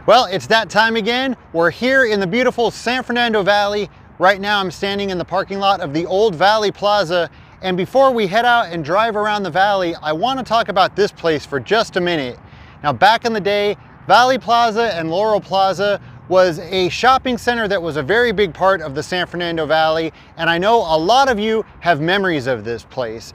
Well, it's that time again. We're here in the beautiful San Fernando Valley. Right now I'm standing in the parking lot of the old Valley Plaza. And before we head out and drive around the valley, I want to talk about this place for just a minute. Now, back in the day, Valley Plaza and Laurel Plaza was a shopping center that was a very big part of the San Fernando Valley. And I know a lot of you have memories of this place.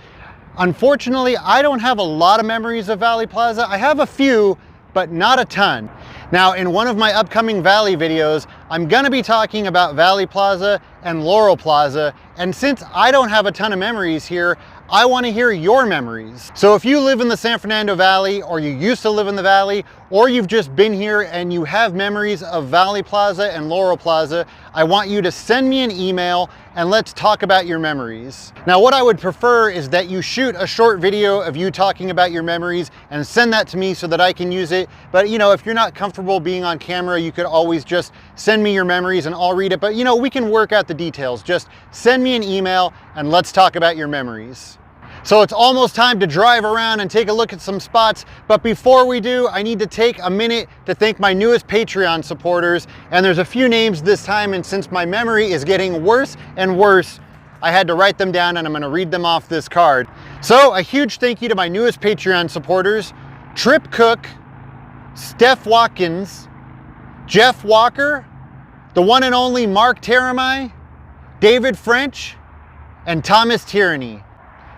Unfortunately, I don't have a lot of memories of Valley Plaza. I have a few, but not a ton. Now, in one of my upcoming Valley videos, I'm gonna be talking about Valley Plaza and Laurel Plaza, and since I don't have a ton of memories here, I wanna hear your memories. So if you live in the San Fernando Valley, or you used to live in the Valley, or you've just been here and you have memories of Valley Plaza and Laurel Plaza, I want you to send me an email and let's talk about your memories. Now, what I would prefer is that you shoot a short video of you talking about your memories and send that to me so that I can use it. But you know, if you're not comfortable being on camera, you could always just send me your memories and I'll read it. But you know, we can work out the details. Just send me an email and let's talk about your memories. So it's almost time to drive around and take a look at some spots. But before we do, I need to take a minute to thank my newest Patreon supporters. And there's a few names this time, and since my memory is getting worse and worse, I had to write them down and I'm gonna read them off this card. So a huge thank you to my newest Patreon supporters: Trip Cook, Steph Watkins, Jeff Walker, the one and only Mark Teramai, David French, and Thomas Tyranny.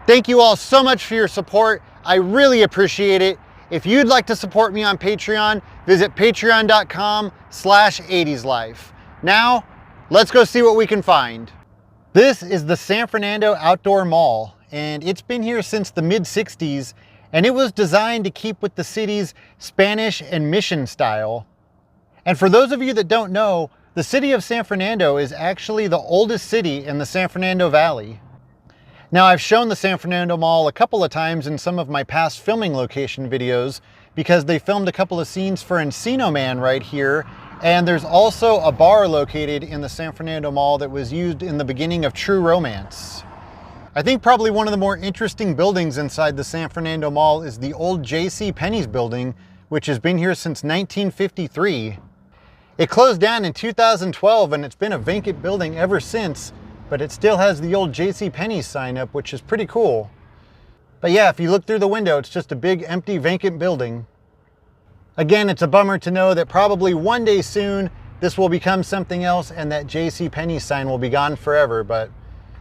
Thank you all so much for your support. I really appreciate it. If you'd like to support me on Patreon, visit patreon.com/80slife. Now, let's go see what we can find. This is the San Fernando Outdoor Mall, and it's been here since the mid-60s, and it was designed to keep with the city's Spanish and Mission style. And for those of you that don't know, the city of San Fernando is actually the oldest city in the San Fernando Valley. Now, I've shown the San Fernando Mall a couple of times in some of my past filming location videos because they filmed a couple of scenes for Encino Man right here, and there's also a bar located in the San Fernando Mall that was used in the beginning of True Romance. I think probably one of the more interesting buildings inside the San Fernando Mall is the old J.C. Penney's building, which has been here since 1953. It closed down in 2012 and it's been a vacant building ever since, but it still has the old J.C. Penney's sign up, which is pretty cool. But yeah, if you look through the window, it's just a big empty vacant building. Again, it's a bummer to know that probably one day soon this will become something else and that J.C. Penney's sign will be gone forever, but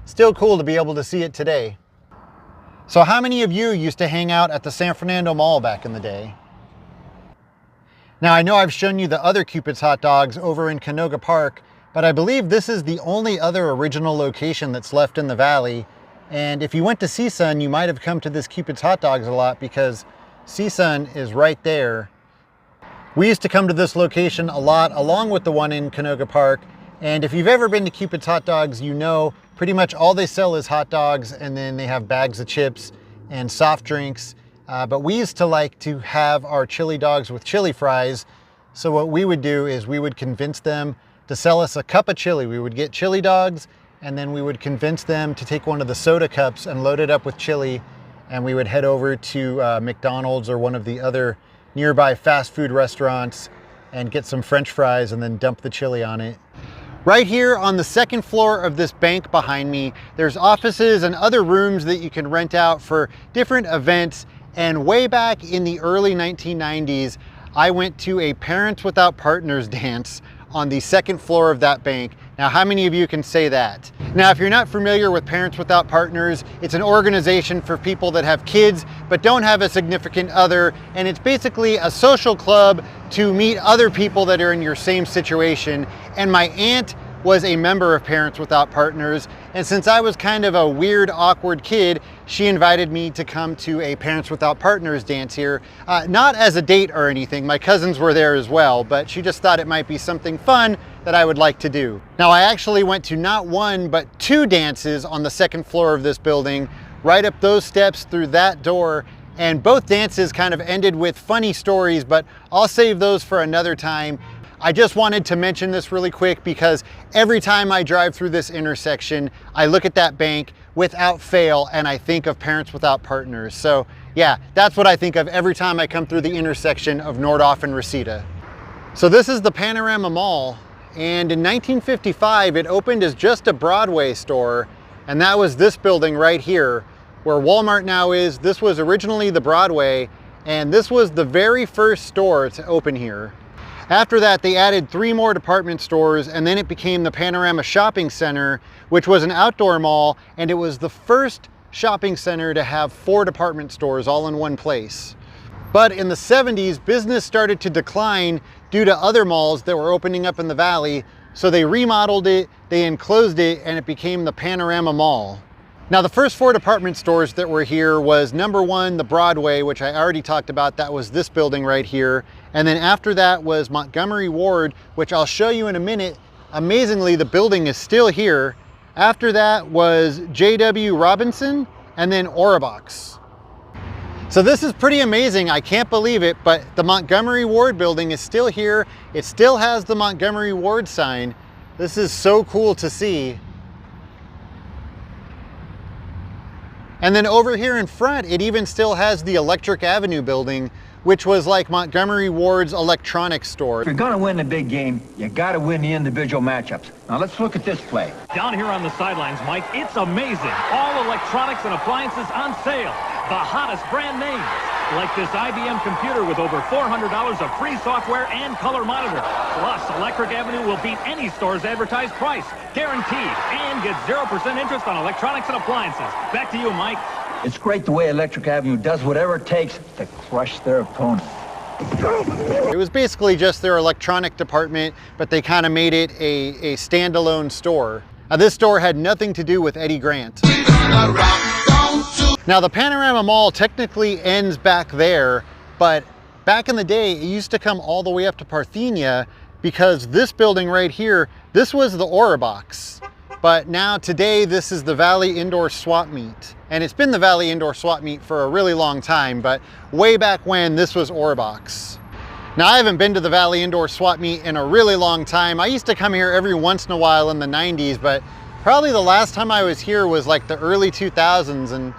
still cool to be able to see it today. So how many of you used to hang out at the San Fernando Mall back in the day? Now, I know I've shown you the other Cupids Hot Dogs over in Canoga Park, but I believe this is the only other original location that's left in the valley. And if you went to CSUN, you might have come to this Cupids Hot Dogs a lot because CSUN is right there. We used to come to this location a lot, along with the one in Canoga Park. And if you've ever been to Cupids Hot Dogs, you know pretty much all they sell is hot dogs, and then they have bags of chips and soft drinks. But we used to like to have our chili dogs with chili fries. So what we would do is we would convince them to sell us a cup of chili. We would get chili dogs, and then we would convince them to take one of the soda cups and load it up with chili, and we would head over to McDonald's or one of the other nearby fast food restaurants and get some French fries and then dump the chili on it. Right here on the second floor of this bank behind me, there's offices and other rooms that you can rent out for different events. And way back in the early 1990s, I went to a Parents Without Partners dance on the second floor of that bank. Now, how many of you can say that? Now, if you're not familiar with Parents Without Partners, it's an organization for people that have kids but don't have a significant other, and it's basically a social club to meet other people that are in your same situation. And my aunt was a member of Parents Without Partners, and since I was kind of a weird, awkward kid, she invited me to come to a Parents Without Partners dance here. Not as a date or anything, my cousins were there as well, but she just thought it might be something fun that I would like to do. Now, I actually went to not one, but two dances on the second floor of this building, right up those steps through that door, and both dances kind of ended with funny stories, but I'll save those for another time. I just wanted to mention this really quick because every time I drive through this intersection, I look at that bank without fail and I think of Parents Without Partners. So yeah, that's what I think of every time I come through the intersection of Nordhoff and Reseda. So this is the Panorama Mall, and in 1955 it opened as just a Broadway store, and that was this building right here where Walmart now is. This was originally the Broadway, and this was the very first store to open here. After that, they added 3 more department stores, and then it became the Panorama Shopping Center, which was an outdoor mall, and it was the first shopping center to have 4 department stores all in one place. But in the 70s, business started to decline due to other malls that were opening up in the valley, so they remodeled it, they enclosed it, and it became the Panorama Mall. Now, the first 4 department stores that were here was number 1, the Broadway, which I already talked about. That was this building right here. And then after that was Montgomery Ward, which I'll show you in a minute. Amazingly, the building is still here. After that was J.W. Robinson, and then Orbox. So this is pretty amazing. I can't believe it, but the Montgomery Ward building is still here. It still has the Montgomery Ward sign. This is so cool to see. And then over here in front, it even still has the Electric Avenue building, which was like Montgomery Ward's electronics store. If you're gonna win the big game, you gotta win the individual matchups. Now let's look at this play. Down here on the sidelines, Mike, it's amazing. All electronics and appliances on sale. The hottest brand names, like this IBM computer with over $400 of free software and color monitor. Plus, Electric Avenue will beat any store's advertised price, guaranteed, and get 0% interest on electronics and appliances. Back to you, Mike. It's great the way Electric Avenue does whatever it takes to crush their opponent. It was basically just their electronic department, but they kind of made it a standalone store. Now, this store had nothing to do with Eddie Grant. Now, the Panorama Mall technically ends back there, but back in the day, it used to come all the way up to Parthenia, because this building right here, this was the Orbox. But now today, this is the Valley Indoor Swap Meet. And it's been the Valley Indoor Swap Meet for a really long time, but way back when, this was Orbox. Now, I haven't been to the Valley Indoor Swap Meet in a really long time. I used to come here every once in a while in the 90s, but probably the last time I was here was like the early 2000s, and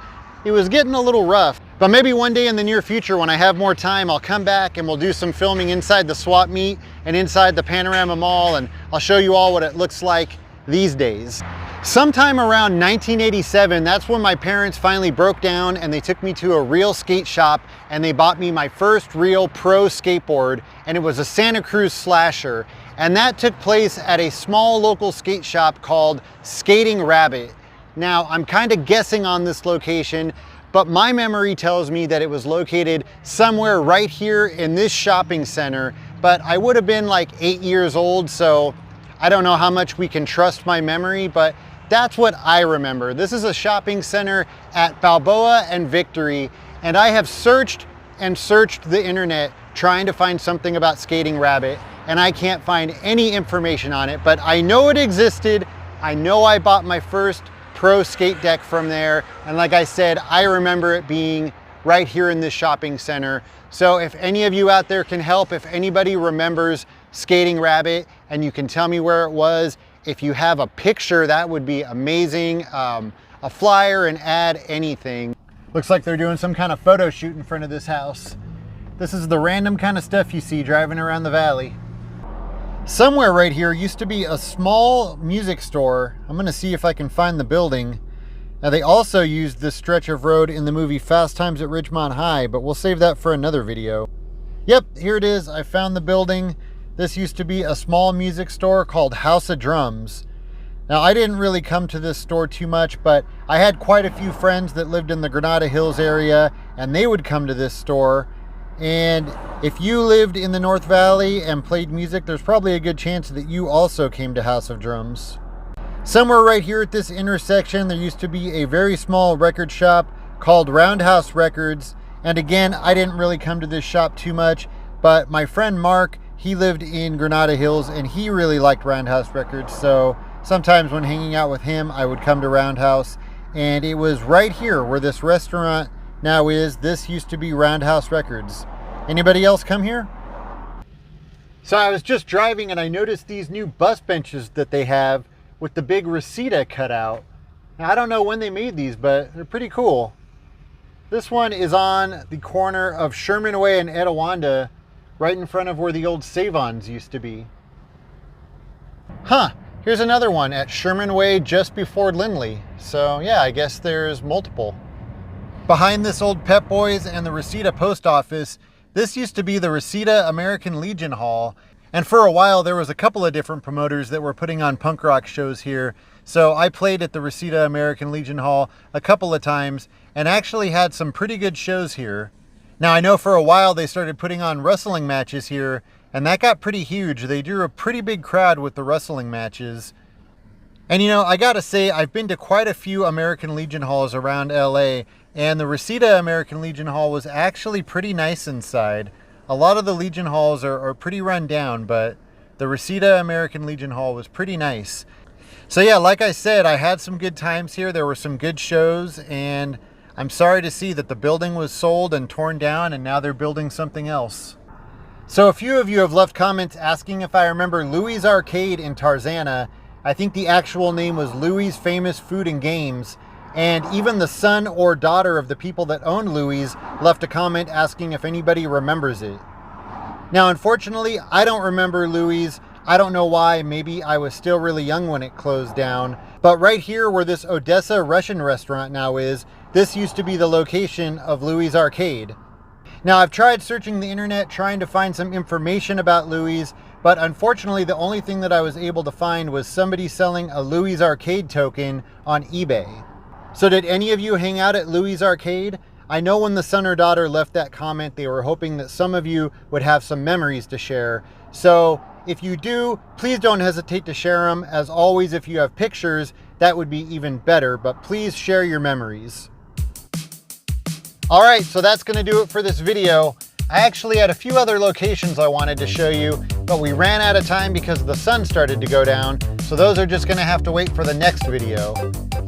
it was getting a little rough. But maybe one day in the near future, when I have more time, I'll come back and we'll do some filming inside the swap meet and inside the Panorama Mall, and I'll show you all what it looks like these days. Sometime around 1987, that's when my parents finally broke down and they took me to a real skate shop and they bought me my first real pro skateboard, and it was a Santa Cruz Slasher. And that took place at a small local skate shop called Skating Rabbit. Now, I'm kind of guessing on this location, but my memory tells me that it was located somewhere right here in this shopping center, but I would have been like 8 years old, so I don't know how much we can trust my memory, but that's what I remember. This is a shopping center at Balboa and Victory, and I have searched and searched the internet trying to find something about Skating Rabbit, and I can't find any information on it, but I know it existed. I know I bought my first pro skate deck from there, and like I said, I remember it being right here in this shopping center. So if any of you out there can help, if anybody remembers Skating Rabbit and you can tell me where it was, if you have a picture, that would be amazing. A flyer, an ad, anything. Looks like they're doing some kind of photo shoot in front of this house. This is the random kind of stuff you see driving around the valley. Somewhere right here used to be a small music store. I'm gonna see if I can find the building. Now, they also used this stretch of road in the movie Fast Times at Ridgemont High, but we'll save that for another video. Yep, here it is. I found the building. This used to be a small music store called House of Drums. Now, I didn't really come to this store too much, but I had quite a few friends that lived in the Granada Hills area, and they would come to this store. And if you lived in the North Valley and played music, there's probably a good chance that you also came to House of Drums. Somewhere right here at this intersection, there used to be a very small record shop called Roundhouse Records. And again, I didn't really come to this shop too much, but my friend Mark, he lived in Granada Hills and he really liked Roundhouse Records. So sometimes when hanging out with him, I would come to Roundhouse. And it was right here where this restaurant now is. This used to be Roundhouse Records. Anybody else come here? So I was just driving and I noticed these new bus benches that they have with the big Reseda cut out. Now, I don't know when they made these, but they're pretty cool. This one is on the corner of Sherman Way and Etowanda, right in front of where the old Save-Ons used to be. Huh, here's another one at Sherman Way just before Lindley. So yeah, I guess there's multiple. Behind this old Pep Boys and the Reseda post office, this used to be the Reseda American Legion Hall. And for a while, there was a couple of different promoters that were putting on punk rock shows here. So I played at the Reseda American Legion Hall a couple of times and actually had some pretty good shows here. Now I know for a while they started putting on wrestling matches here, and that got pretty huge. They drew a pretty big crowd with the wrestling matches. And you know, I gotta say, I've been to quite a few American Legion Halls around LA, and the Reseda American Legion Hall was actually pretty nice inside. A lot of the Legion Halls are pretty run down, but the Reseda American Legion Hall was pretty nice. So yeah, like I said, I had some good times here. There were some good shows, and I'm sorry to see that the building was sold and torn down, and now they're building something else. So a few of you have left comments asking if I remember Louies Arcade in Tarzana. I think the actual name was Louies Famous Food and Games. And even the son or daughter of the people that owned Louies left a comment asking if anybody remembers it. Now, unfortunately, I don't remember Louies. I don't know why. Maybe I was still really young when it closed down. But right here where this Odessa Russian restaurant now is, this used to be the location of Louies Arcade. Now, I've tried searching the internet trying to find some information about Louies, but unfortunately the only thing that I was able to find was somebody selling a Louies Arcade token on eBay. So did any of you hang out at Louies Arcade? I know when the son or daughter left that comment, they were hoping that some of you would have some memories to share. So if you do, please don't hesitate to share them. As always, if you have pictures, that would be even better, but please share your memories. All right, so that's gonna do it for this video. I actually had a few other locations I wanted to show you, but we ran out of time because the sun started to go down, so those are just gonna have to wait for the next video.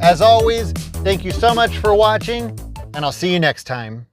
As always, thank you so much for watching, and I'll see you next time.